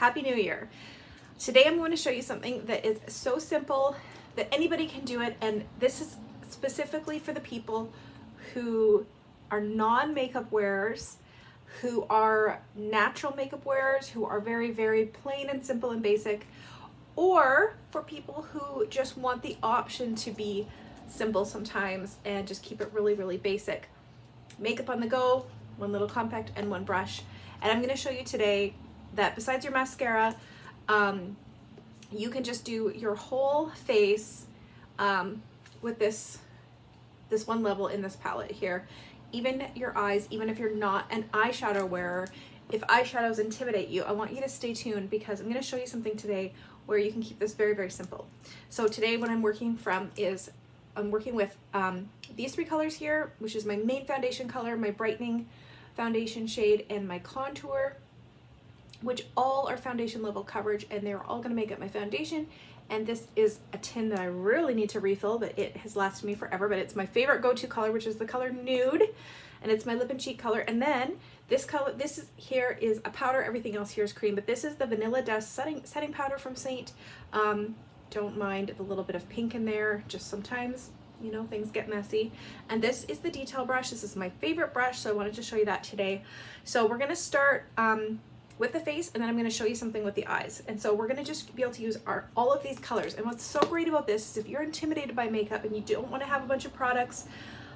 Happy New Year. Today I'm going to show you something that is so simple that anybody can do it, and this is specifically for the people who are non-makeup wearers, who are natural makeup wearers, who are very, very plain and simple and basic, or for people who just want the option to be simple sometimes and just keep it really, really basic. Makeup on the go, one little compact and one brush. And I'm going to show you today that besides your mascara, you can just do your whole face with this one level in this palette here. Even your eyes, even if you're not an eyeshadow wearer, if eyeshadows intimidate you, I want you to stay tuned because I'm going to show you something today where you can keep this very, very simple. So today what I'm working from is I'm working with these three colors here, which is my main foundation color, my brightening foundation shade, and my contour, which all are foundation level coverage, and they're all going to make up my foundation. And this is a tin that I really need to refill, but it has lasted me forever. But it's my favorite go-to color, which is the color Nude, and it's my lip and cheek color. And then this color, here is a powder. Everything else here is cream, but this is the Vanilla Dust setting powder from Saint. Don't mind the little bit of pink in there. Just sometimes, you know, things get messy. And this is the detail brush. This is my favorite brush, so I wanted to show you that today. So we're gonna start with the face, and then I'm going to show you something with the eyes. And so we're going to just be able to use all of these colors. And what's so great about this is if you're intimidated by makeup and you don't want to have a bunch of products,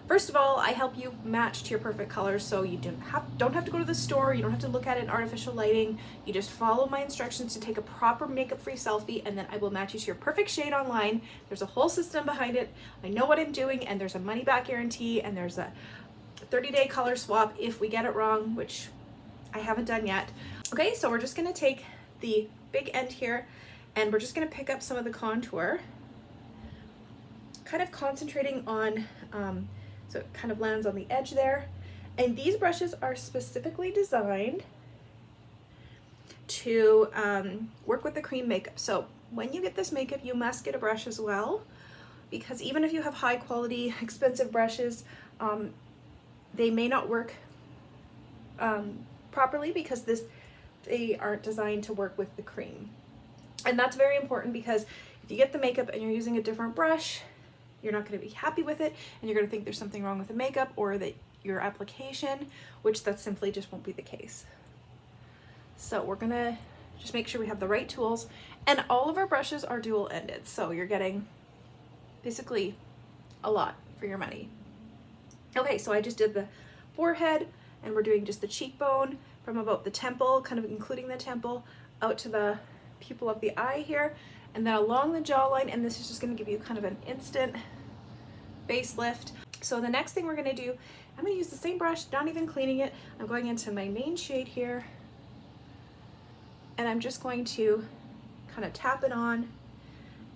first of all, I help you match to your perfect colors, so you don't have to go to the store, you don't have to look at it in artificial lighting. You just follow my instructions to take a proper makeup-free selfie, and then I will match you to your perfect shade online. There's a whole system behind it. I know what I'm doing, and there's a money-back guarantee, and there's a 30-day color swap if we get it wrong, which I haven't done yet. Okay, so we're just gonna take the big end here and we're just gonna pick up some of the contour, kind of concentrating on, so it kind of lands on the edge there. And these brushes are specifically designed to work with the cream makeup. So when you get this makeup, you must get a brush as well, because even if you have high quality, expensive brushes, they may not work properly because they aren't designed to work with the cream. And that's very important because if you get the makeup and you're using a different brush, you're not going to be happy with it, and you're going to think there's something wrong with the makeup or that your application, which that simply just won't be the case. So we're going to just make sure we have the right tools, and all of our brushes are dual-ended, so you're getting basically a lot for your money. Okay, so I just did the forehead, and we're doing just the cheekbone from about the temple, kind of including the temple, out to the pupil of the eye here, and then along the jawline, and this is just going to give you kind of an instant facelift. So the next thing we're going to do, I'm going to use the same brush, not even cleaning it. I'm going into my main shade here, and I'm just going to kind of tap it on,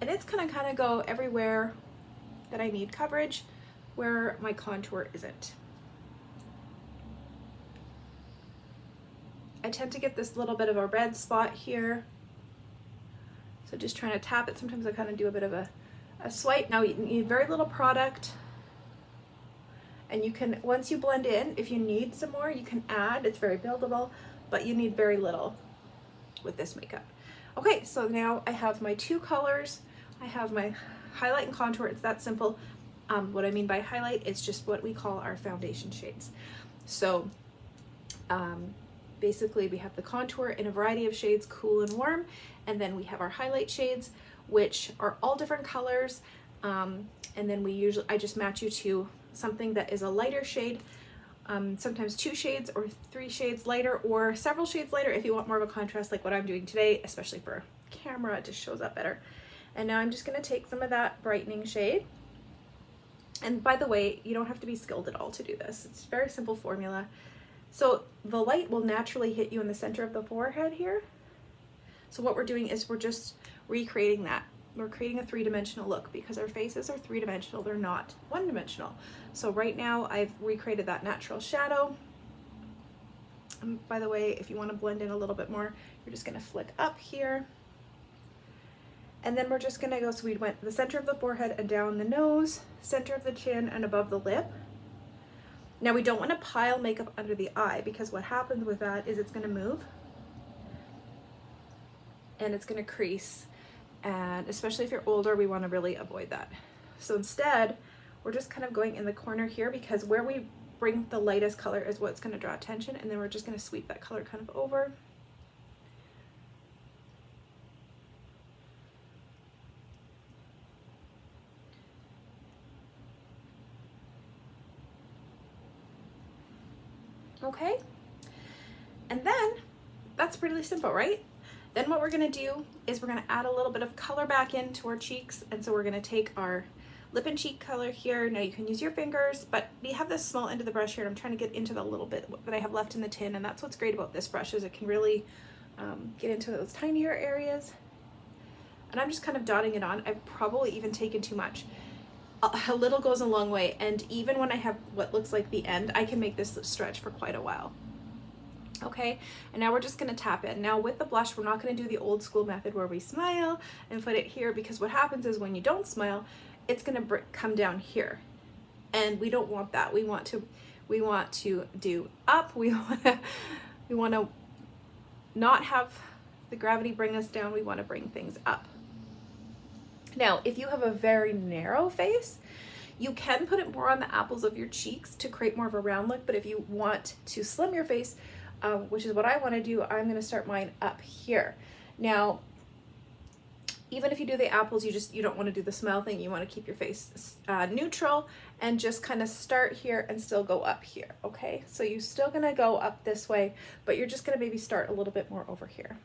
and it's going to kind of go everywhere that I need coverage where my contour isn't. I tend to get this little bit of a red spot here, so just trying to tap it. Sometimes I kind of do a bit of a swipe. Now you need very little product, and you can, once you blend in, if you need some more, you can add. It's very buildable, but you need very little with this makeup. Okay, so now I have my two colors. I have my highlight and contour. It's that simple. What I mean by highlight is just what we call our foundation shades. So basically we have the contour in a variety of shades, cool and warm, and then we have our highlight shades, which are all different colors, and then I just match you to something that is a lighter shade, sometimes 2 shades or 3 shades lighter, or several shades lighter if you want more of a contrast like what I'm doing today, especially for camera, it just shows up better. And now I'm just going to take some of that brightening shade. And by the way, you don't have to be skilled at all to do this. It's a very simple formula. So the light will naturally hit you in the center of the forehead here. So what we're doing is we're just recreating that. We're creating a 3-dimensional look because our faces are 3-dimensional, they're not 1-dimensional. So right now I've recreated that natural shadow. And by the way, if you want to blend in a little bit more, you're just going to flick up here. And then we're just going to go, so we went the center of the forehead and down the nose, center of the chin, and above the lip. Now we don't want to pile makeup under the eye because what happens with that is it's going to move. and it's going to crease. And especially if you're older, we want to really avoid that. So instead, we're just kind of going in the corner here, because where we bring the lightest color is what's going to draw attention, and then we're just going to sweep that color kind of over. Okay, and then that's pretty simple, right? Then what we're going to do is we're going to add a little bit of color back into our cheeks, and so we're going to take our lip and cheek color here. Now you can use your fingers, but we have this small end of the brush here, and I'm trying to get into the little bit that I have left in the tin, and that's what's great about this brush, is it can really get into those tinier areas. And I'm just kind of dotting it on. I've probably even taken too much. A little goes a long way, and even when I have what looks like the end, I can make this stretch for quite a while. Okay, and now we're just going to tap in. Now with the blush, we're not going to do the old school method where we smile and put it here, because what happens is when you don't smile, it's going to come down here, and we don't want that. We want to do up. We want to not have the gravity bring us down. We want to bring things up. Now, if you have a very narrow face, you can put it more on the apples of your cheeks to create more of a round look. But if you want to slim your face, which is what I want to do, I'm going to start mine up here. Now, even if you do the apples, you don't want to do the smile thing. You want to keep your face neutral and just kind of start here and still go up here. Okay, so you're still going to go up this way, but you're just going to maybe start a little bit more over here.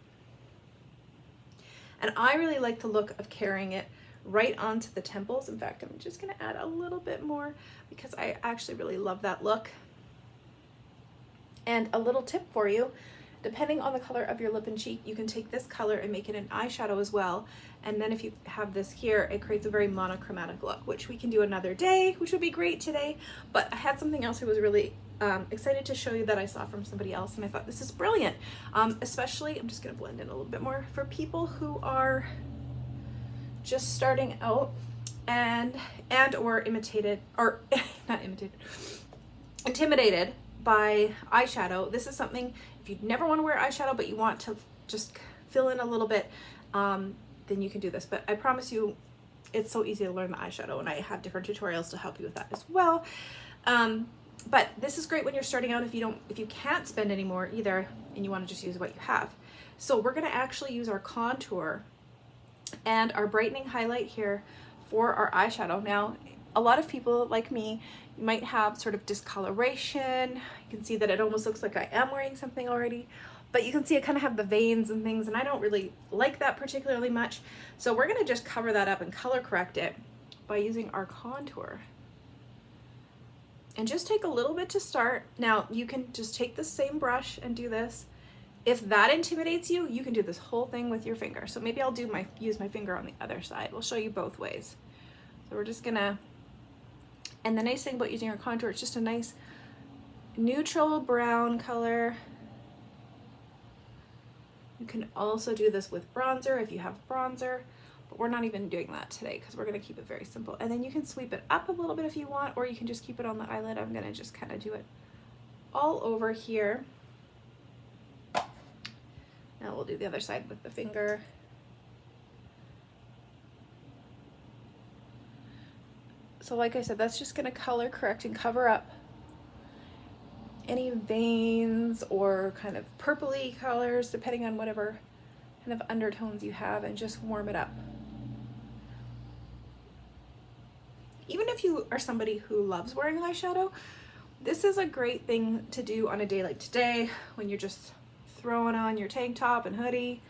And I really like the look of carrying it right onto the temples. In fact, I'm just going to add a little bit more because I actually really love that look. And a little tip for you, depending on the color of your lip and cheek, you can take this color and make it an eyeshadow as well. And then if you have this here, it creates a very monochromatic look, which we can do another day, which would be great today. But I had something else I was really excited to show you that I saw from somebody else, and I thought this is brilliant. Especially, I'm just going to blend in a little bit more for people who are just starting out and or intimidated by eyeshadow. This is something, if you never want to wear eyeshadow but you want to just fill in a little bit, then you can do this. But I promise you, it's so easy to learn the eyeshadow, and I have different tutorials to help you with that as well. But this is great when you're starting out if you can't spend any more either and you want to just use what you have. So we're going to actually use our contour and our brightening highlight here for our eyeshadow. Now, a lot of people like me, you might have sort of discoloration. You can see that it almost looks like I am wearing something already, but you can see I kind of have the veins and things, and I don't really like that particularly much. So we're going to just cover that up and color correct it by using our contour. And just take a little bit to start. Now, you can just take the same brush and do this. If that intimidates you, you can do this whole thing with your finger. So maybe I'll use my finger on the other side. We'll show you both ways. So we're just gonna, and the nice thing about using our contour, it's just a nice neutral brown color. You can also do this with bronzer if you have bronzer, but we're not even doing that today because we're gonna keep it very simple. And then you can sweep it up a little bit if you want, or you can just keep it on the eyelid. I'm gonna just kind of do it all over here. Now we'll do the other side with the finger. So like I said, that's just gonna color correct and cover up any veins or kind of purpley colors, depending on whatever kind of undertones you have, and just warm it up. Even if you are somebody who loves wearing eyeshadow, this is a great thing to do on a day like today when you're just throwing on your tank top and hoodie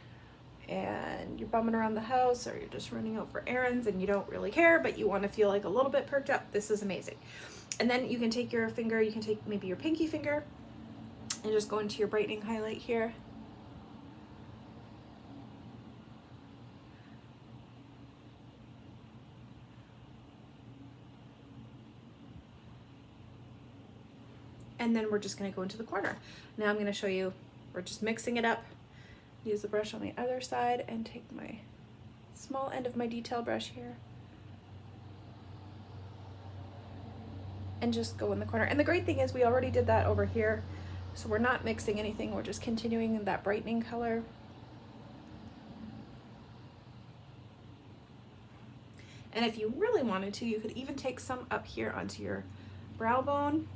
and you're bumming around the house, or you're just running out for errands and you don't really care, but you want to feel like a little bit perked up. This is amazing. And then you can take your finger, you can take maybe your pinky finger and just go into your brightening highlight here. And then we're just going to go into the corner. Now I'm going to show you, we're just mixing it up. Use the brush on the other side and take my small end of my detail brush here and just go in the corner. And the great thing is we already did that over here, so we're not mixing anything, we're just continuing that brightening color. And if you really wanted to, you could even take some up here onto your brow bone.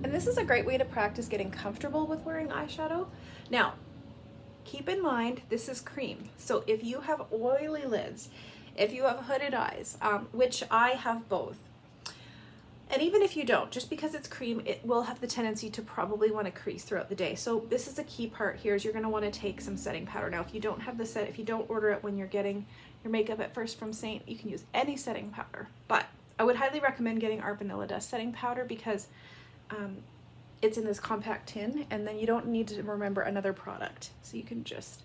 And this is a great way to practice getting comfortable with wearing eyeshadow. Now, keep in mind, this is cream. So if you have oily lids, if you have hooded eyes, which I have both, and even if you don't, just because it's cream, it will have the tendency to probably want to crease throughout the day. So this is a key part here, is you're going to want to take some setting powder. Now, if you don't have the set, if you don't order it when you're getting your makeup at First from Saint, you can use any setting powder. But I would highly recommend getting our Vanilla Dust setting powder because it's in this compact tin, and then you don't need to remember another product. So you can just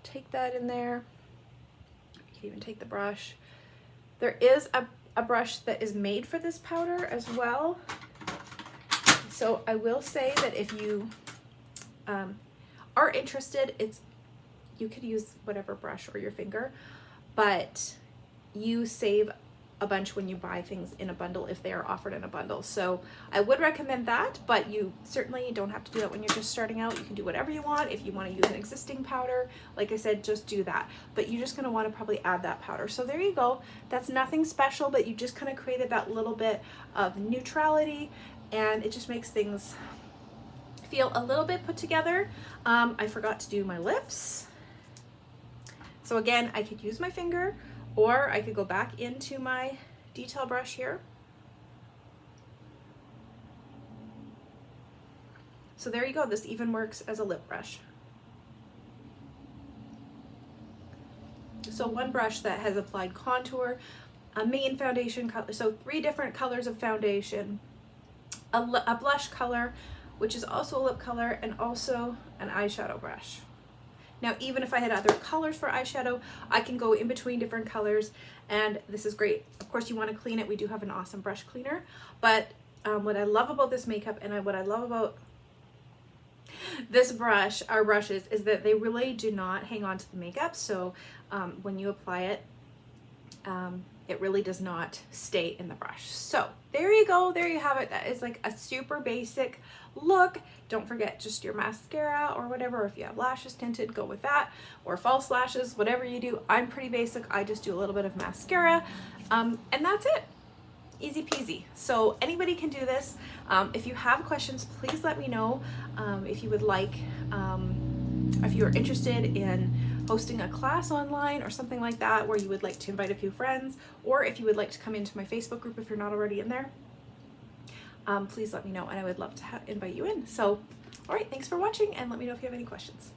take that in there. You can even take the brush. There is a brush that is made for this powder as well. So I will say that if you are interested, you could use whatever brush or your finger, but you save a bunch when you buy things in a bundle if they are offered in a bundle. So I would recommend that, but you certainly don't have to do that when you're just starting out. You can do whatever you want. If you want to use an existing powder, like I said, just do that. But you're just going to want to probably add that powder. So there you go. That's nothing special, but you just kind of created that little bit of neutrality, and it just makes things feel a little bit put together. I forgot to do my lips. So again, I could use my finger, or I could go back into my detail brush here. So there you go. This even works as a lip brush. So one brush that has applied contour, a main foundation color, so 3 different colors of foundation, a blush color, which is also a lip color, and also an eyeshadow brush. Now, even if I had other colors for eyeshadow, I can go in between different colors, and this is great. Of course, you want to clean it. We do have an awesome brush cleaner, but what I love about this makeup, and what I love about this brush, our brushes, is that they really do not hang on to the makeup. So when you apply it, it really does not stay in the brush. So there you go. There you have it. That is like a super basic look. Don't forget just your mascara or whatever. If you have lashes tinted, go with that, or false lashes, whatever you do. I'm pretty basic. I just do a little bit of mascara, and that's it. Easy peasy. So anybody can do this. If you have questions, please let me know. If you would like, if you're interested in hosting a class online or something like that, where you would like to invite a few friends, or if you would like to come into my Facebook group if you're not already in there, please let me know, and I would love to invite you in. So, all right, thanks for watching, and let me know if you have any questions.